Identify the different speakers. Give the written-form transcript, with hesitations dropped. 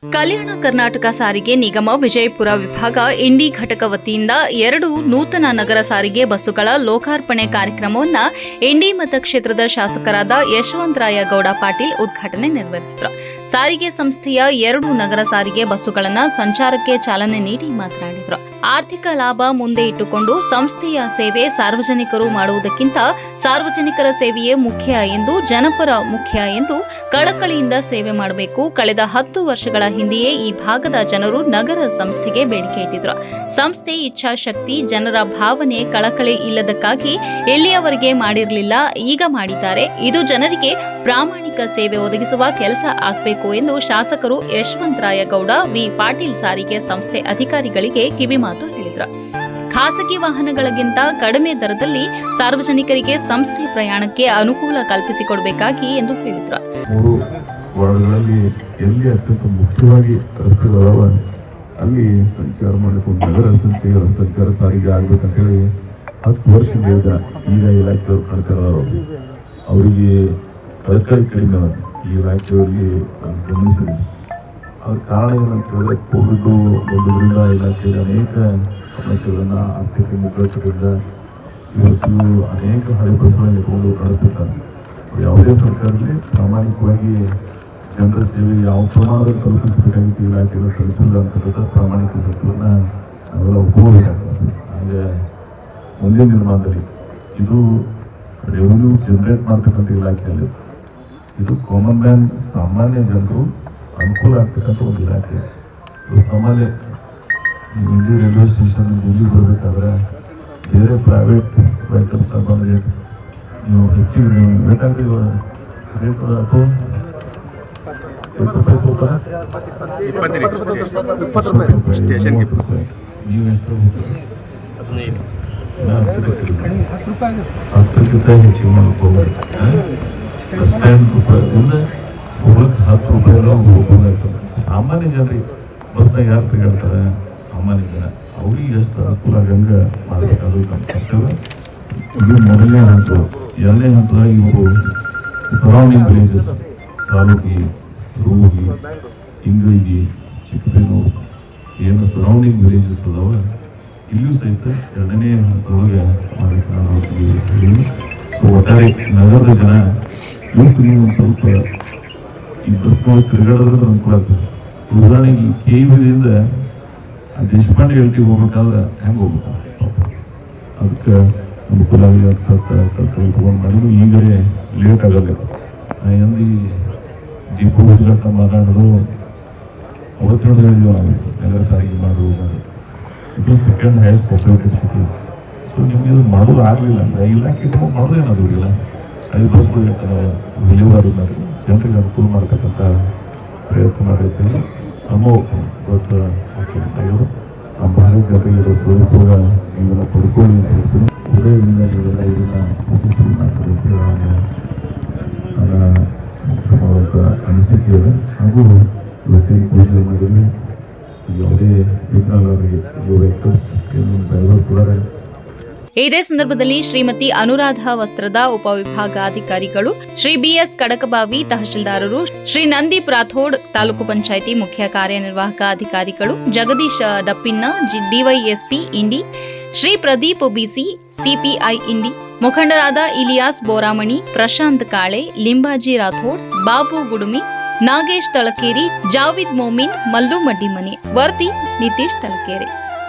Speaker 1: ಕಲ್ಯಾಣ ಕರ್ನಾಟಕ ಸಾರಿಗೆ ನಿಗಮ ವಿಜಯಪುರ ವಿಭಾಗ ಇಂಡಿ ಘಟಕ ವತಿಯಿಂದ 2 ನೂತನ ನಗರ ಸಾರಿಗೆ ಬಸ್ಸುಗಳ ಲೋಕಾರ್ಪಣೆ ಕಾರ್ಯಕ್ರಮವನ್ನು ಇಂಡಿ ಮತಕ್ಷೇತ್ರದ ಶಾಸಕರಾದ ಯಶವಂತರಾಯ ಗೌಡ ಪಾಟೀಲ್ ಉದ್ಘಾಟನೆ ನೆರವೇರಿಸಿದರು. ಸಾರಿಗೆ ಸಂಸ್ಥೆಯ 2 ನಗರ ಸಾರಿಗೆ ಬಸ್ಸುಗಳನ್ನು ಸಂಚಾರಕ್ಕೆ ಚಾಲನೆ ನೀಡಿ ಮಾತನಾಡಿದರು. ಆರ್ಥಿಕ ಲಾಭ ಮುಂದೆ ಇಟ್ಟುಕೊಂಡು ಸಂಸ್ಥೆಯ ಸೇವೆ ಸಾರ್ವಜನಿಕರು ಮಾಡುವುದಕ್ಕಿಂತ ಸಾರ್ವಜನಿಕರ ಸೇವೆಯೇ ಮುಖ್ಯ ಎಂದು, ಜನಪರ ಮುಖ್ಯ ಎಂದು ಕಳಕಳಿಯಿಂದ ಸೇವೆ ಮಾಡಬೇಕು. ಕಳೆದ 10 ವರ್ಷಗಳ ಹಿಂದೆಯೇ ಈ ಭಾಗದ ಜನರು ನಗರ ಸಂಸ್ಥೆಗೆ ಬೇಡಿಕೆ ಇಟ್ಟಿದ್ರು. ಸಂಸ್ಥೆ ಇಚ್ಛಾಶಕ್ತಿ, ಜನರ ಭಾವನೆ, ಕಳಕಳಿ ಇಲ್ಲದಕ್ಕಾಗಿ ಎಲ್ಲಿಯವರೆಗೆ ಮಾಡಿರಲಿಲ್ಲ, ಈಗ ಮಾಡಿದ್ದಾರೆ. ಇದು ಜನರಿಗೆ ಪ್ರಾಮಾಣಿಕ ಸೇವೆ ಒದಗಿಸುವ ಕೆಲಸ ಆಗಬೇಕು ಎಂದು ಶಾಸಕರು ಯಶವಂತರಾಯ ಗೌಡ ವಿ ಪಾಟೀಲ್ ಸಾರಿಗೆ ಸಂಸ್ಥೆ ಅಧಿಕಾರಿಗಳಿಗೆ ಕಿವಿಮಾತು ಹೇಳಿದರು. ಖಾಸಗಿ ವಾಹನಗಳಿಗಿಂತ ಕಡಿಮೆ ದರದಲ್ಲಿ ಸಾರ್ವಜನಿಕರಿಗೆ ಸಂಸ್ಥೆ ಪ್ರಯಾಣಕ್ಕೆ ಅನುಕೂಲ ಕಲ್ಪಿಸಿಕೊಡಬೇಕಾಗಿ ಎಂದು ಹೇಳಿದರು.
Speaker 2: ವಾರ್ಡ್ಗಳಲ್ಲಿ ಎಲ್ಲಿ ಅತ್ಯಂತ ಮುಖ್ಯವಾಗಿ ರಸ್ತೆಗಳವ ಅಲ್ಲಿ ಸಂಚಾರ ಮಾಡಬೇಕು, ನಗರ ಸಂಚಾರ ಸಾರಿಗೆ ಆಗ್ಬೇಕಂತೇಳಿ 10 ವರ್ಷದಿಂದ ಈಗ ಇಲಾಖೆಯವರು ಕಾಣ್ತಿರೋರು ಅವರಿಗೆ ಕಳಕಳಿ ಕಡಿಮೆ ಈ ಇಲಾಖೆಯವರಿಗೆ ಗಮನಿಸಿದೆ. ಅದ್ರ ಕಾರಣ ಏನಂತ ಹೇಳಿದ್ರೆ ಕೋವಿಡ್ ಬಂದದ್ರಿಂದ ಇಲಾಖೆಯಲ್ಲಿ ಅನೇಕ ಸಮಸ್ಯೆಗಳನ್ನ ಆರ್ಥಿಕ ಮುಗ್ಗಟ್ಟರಿಂದ ಇವತ್ತು ಅನೇಕ ಹಳೆ ಬಸ್ಗಳನ್ನು ಇಟ್ಕೊಂಡು ನಡೆಸ್ತಿರ್ತಾರೆ. ಯಾವುದೇ ಸರ್ಕಾರದಲ್ಲಿ ಪ್ರಾಮಾಣಿಕವಾಗಿ ಜನರ ಸೇವೆ ಯಾವ ಪ್ರಮಾಣದಲ್ಲಿ ಕಲ್ಪಿಸಬೇಕಾಗಿತ್ತು ಇಲಾಖೆಗಳು ತಲುಪಿಲ್ಲ ಅಂತಕ್ಕಂಥ ಪ್ರಾಮಾಣಿಕ ಸತ್ಯವನ್ನ ನಾವೆಲ್ಲ ಒಪ್ಕೋಬೇಕಾಗ್ತದೆ. ಹಾಗೆ ಮುಂದಿನ ನಿರ್ಮಾಣದಲ್ಲಿ ಇದು ರೆವೆನ್ಯೂ ಜನರೇಟ್ ಮಾಡ್ತಕ್ಕಂಥ ಇಲಾಖೆಯಲ್ಲಿ ಇದು ಕಾಮನ್ ಮ್ಯಾನ್, ಸಾಮಾನ್ಯ ಜನರು ಅನುಕೂಲ ಆಗ್ತಕ್ಕಂಥ ಒಂದು ಇಲಾಖೆ. ನಮ್ಮಲ್ಲಿ ಇಂಡಿ ರೈಲ್ವೆ ಸ್ಟೇಷನ್ ಇಲ್ಲಿ ಬರಬೇಕಾದ್ರೆ ಬೇರೆ ಪ್ರೈವೇಟ್ ವೆಹಿಕಲ್ಸ್ನ ಬಂದರೆ ನೀವು ಹೆಚ್ಚಿಗೆ ನೀವು ಬೇಕಾದ್ರೆ ರೇಟ್ ಅಥವಾ ನೀವು ಎಷ್ಟು 10 ಹೆಚ್ಚಿಗೆ ಮಾಡ್ಕೋಬೇಕು. ಬಸ್ ಸ್ಟ್ಯಾಂಡ್ ರೂಪಾಯಿದಿಂದ ಹೋಗ್ಲಿಕ್ಕೆ 10 ರೂಪಾಯಿ ಎಲ್ಲ ಹೋಗ್ಬೇಕಾಗ್ತದೆ. ಸಾಮಾನ್ಯ ಜನರಿಗೆ ಬಸ್ನಾಗ ಯಾರು ತಿರುಗಾಡ್ತಾರೆ, ಸಾಮಾನ್ಯ ಜನ ಅವ್ರಿಗೆ ಎಷ್ಟು ಅನುಕೂಲ ಆಗಂಗೆ ಮಾಡಬೇಕಾದ್ರು ನಮ್ಮ ಕರ್ತವ್ಯ. ಇದು ಮೊದಲನೇ ಹಂತ. 2ನೇ ಹಂತದಾಗ ಇವರು ಸರೌಂಡಿಂಗ್ ವಿಲೇಜಸ್ ಸಾಲುಗಿ, ರೂಗಿ, ಇಂಗಳಿಗೆ, ಚಿಕ್ಕಬೇನೂರು ಏನು ಸರೌಂಡಿಂಗ್ ವಿಲೇಜಸ್ ಅದಾವ ಇಲ್ಲೂ ಸಹಿತ 2ನೇ ಹಂತದೊಳಗೆ ಮಾಡಬೇಕು ನಾನು. ಸೊ ಒಟ್ಟಾರೆ ನಗರದ ಜನ ಇವತ್ತು ನೀವು ಒಂದು ಸ್ವಲ್ಪ ಈ ಬಸ್ನೊಳಗೆ ತಿರುಗಾಡೋದ್ರಿಂದ ಅನುಕೂಲ ಆಗ್ತದೆ. ಉದಾಹರಣೆಗೆ ಈ KVದಿಂದ ದೇಶಪಾಂಡೆ ಹೇಳ್ತೀವಿ ಹೋಗ್ಬೇಕಾದ್ರೆ ಹೆಂಗೆ ಹೋಗ್ಬೇಕು, ಅದಕ್ಕೆ ಅನುಕೂಲ ಆಗಿ ತಗೊಂಡು ಮಾಡಿದ್ರು. ಈಗಲೇ ಲೇಟ್ ಆಗಲ್ಲ. ಎಂದಿ ಡಿಪೋ ಉದ್ಘಾಟನೆ ಮಾತಾಡೋದು ಅವತ್ತು ಹೇಳಿದ್ವಿ ನಾವು ನಗರ ಸಾರಿಗೆ ಮಾಡುವುದು ಇದು second highest populated city. So ನಿಮ್ಗೆ ಇದು ಮಾಡೋದು ಆಗಲಿಲ್ಲ ಅಂದರೆ ಇಲಾಖೆ ಇಟ್ಕೊಂಡು ಮಾಡೋದೇನದು ಇಲ್ಲ. 5 ಬಸ್ಗಳು ಇರ್ತಾರೆ, ಡೆಲಿವರಿ ಮಾಡಿ ಜನರಿಗೆ ಅನುಕೂಲ ಮಾಡ್ತಕ್ಕಂಥ ಪ್ರಯತ್ನ ಮಾಡಿರ್ತೀವಿ. ನಮ್ಮ ಇವತ್ತು ಕೆಲಸ ಆಗೋದು ನಮ್ಮ ಭಾರತ ಜನರಿಗೆ ಇದರ ಸ್ವರೂಪ ನೀವೆಲ್ಲ ಪಡ್ಕೊಳ್ಳಿ ಅಂತ ಹೇಳ್ತೀನಿ. ಉದಯದಿಂದ ನೀವೆಲ್ಲ ಇದನ್ನು ಯಶಸ್ವಿ ಮಾಡ್ತಾರೆ ಅಂತ ನನ್ನ ಅನಿಸಿಕೆ ಇದೆ. ಹಾಗೂ ಇವತ್ತಿನ ಪೂಜೆ ಮಾಡಿದ್ರೆ ಯಾವುದೇ ವಿಜ್ಞಾನವರಿಗೆ ವೆಹಿಕಲ್ಸ್ ಡ್ರೈವರ್ಸ್ ಕೂಡ.
Speaker 1: ಇದೇ ಸಂದರ್ಭದಲ್ಲಿ ಶ್ರೀಮತಿ ಅನುರಾಧ ವಸ್ತ್ರದ ಉಪವಿಭಾಗಾಧಿಕಾರಿಗಳು, ಶ್ರೀ BS ಕಡಕಬಾವಿ ತಹಶೀಲ್ದಾರರು, ಶ್ರೀ ನಂದೀಪ್ ರಾಥೋಡ್ ತಾಲೂಕು ಪಂಚಾಯಿತಿ ಮುಖ್ಯ ಕಾರ್ಯನಿರ್ವಾಹಕ ಅಧಿಕಾರಿಗಳು, ಜಗದೀಶ್ ಡಪ್ಪಿನ್ನ DYSP ಇಂಡಿ, ಶ್ರೀ ಪ್ರದೀಪ್ BC CPI ಇಂಡಿ, ಮುಖಂಡರಾದ ಇಲಿಯಾಸ್ ಬೋರಾಮಣಿ, ಪ್ರಶಾಂತ್ ಕಾಳೆ, ಲಿಂಬಾಜಿ ರಾಥೋಡ್, ಬಾಬು ಗುಡುಮಿ, ನಾಗೇಶ್ ತಳಕೇರಿ, ಜಾವಿದ್ ಮೋಮಿನ್, ಮಲ್ಲು ಮಡ್ಡಿಮನೆ, ವರ್ತಿ ನಿತೀಶ್ ತಳಕೇರಿ.